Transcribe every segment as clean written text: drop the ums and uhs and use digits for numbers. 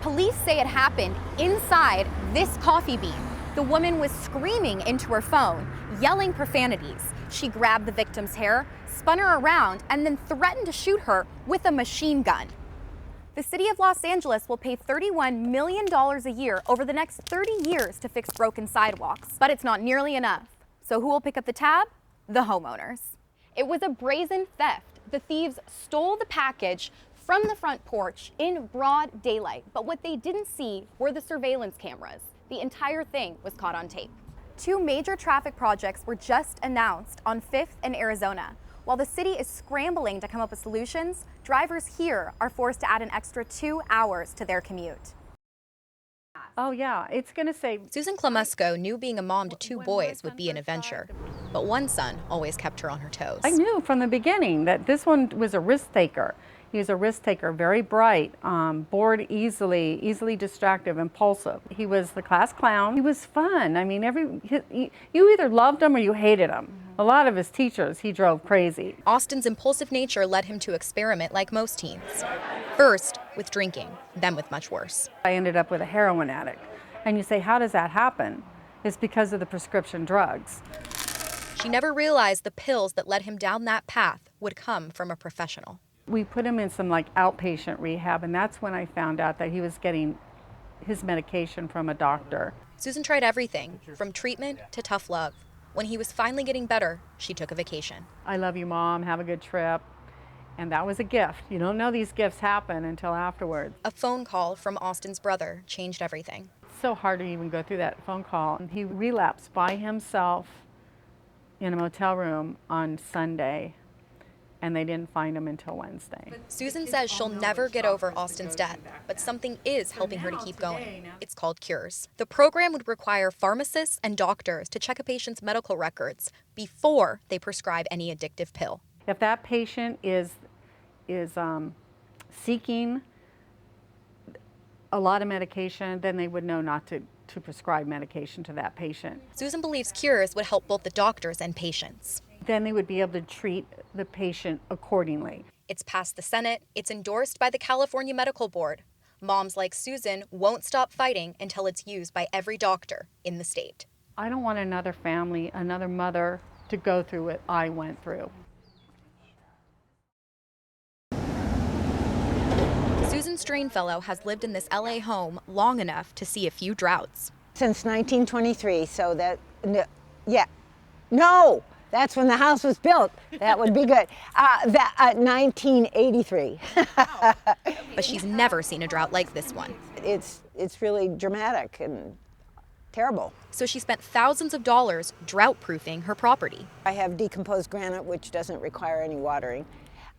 Police say it happened inside this coffee bean. The woman was screaming into her phone, yelling profanities. She grabbed the victim's hair, spun her around, and then threatened to shoot her with a machine gun. The city of Los Angeles will pay $31 million a year over the next 30 years to fix broken sidewalks. But it's not nearly enough. So who will pick up the tab? The homeowners. It was a brazen theft. The thieves stole the package from the front porch in broad daylight. But what they didn't see were the surveillance cameras. The entire thing was caught on tape. 2 major traffic projects were just announced on 5th and Arizona. While the city is scrambling to come up with solutions, drivers here are forced to add an extra 2 hours to their commute. Oh yeah, it's going to say... Susan Klamusko knew being a mom to 2 boys would be an adventure, but one son always kept her on her toes. I knew from the beginning that this one was a risk taker. He was a risk taker, very bright, bored easily distracted, impulsive. He was the class clown. He was fun. I mean, you either loved him or you hated him. A lot of his teachers, he drove crazy. Austin's impulsive nature led him to experiment like most teens. First with drinking, then with much worse. I ended up with a heroin addict. And you say, how does that happen? It's because of the prescription drugs. She never realized the pills that led him down that path would come from a professional. We put him in some outpatient rehab, and that's when I found out that he was getting his medication from a doctor. Susan tried everything, from treatment to tough love. When he was finally getting better, she took a vacation. I love you, Mom. Have a good trip. And that was a gift. You don't know these gifts happen until afterwards. A phone call from Austin's brother changed everything. It's so hard to even go through that phone call. He relapsed by himself in a motel room on Sunday, and they didn't find him until Wednesday. Susan says she'll never get over Austin's death, but something is helping her to keep going. It's called Cures. The program would require pharmacists and doctors to check a patient's medical records before they prescribe any addictive pill. If that patient is seeking a lot of medication, then they would know not to prescribe medication to that patient. Susan believes Cures would help both the doctors and patients. Then they would be able to treat the patient accordingly. It's passed the Senate. It's endorsed by the California Medical Board. Moms like Susan won't stop fighting until it's used by every doctor in the state. I don't want another family, another mother to go through what I went through. Susan Stringfellow has lived in this LA home long enough to see a few droughts. Since 1923, so that, yeah, no, that's when the house was built. That would be good. 1983. But she's never seen a drought like this one. It's really dramatic and terrible. So she spent thousands of dollars drought-proofing her property. I have decomposed granite, which doesn't require any watering.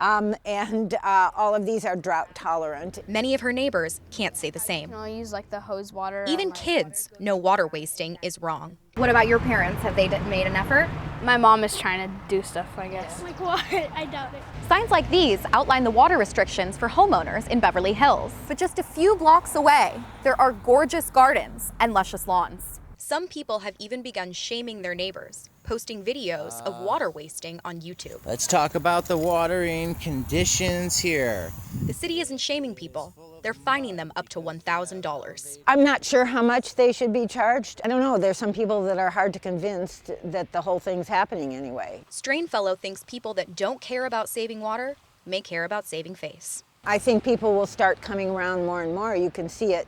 And all of these are drought tolerant. Many of her neighbors can't say the same. I use the hose water. Even kids know water wasting is wrong. What about your parents? Have they made an effort? My mom is trying to do stuff, I guess. Like what? I doubt it. Signs like these outline the water restrictions for homeowners in Beverly Hills. But just a few blocks away, there are gorgeous gardens and luscious lawns. Some people have even begun shaming their neighbors, posting videos of water wasting on YouTube. Let's talk about the watering conditions here. The city isn't shaming people. They're fining them up to $1,000. I'm not sure how much they should be charged. I don't know. There's some people that are hard to convince that the whole thing's happening anyway. Stringfellow thinks people that don't care about saving water may care about saving face. I think people will start coming around more and more. You can see it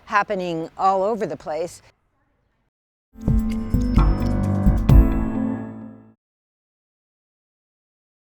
happening all over the place.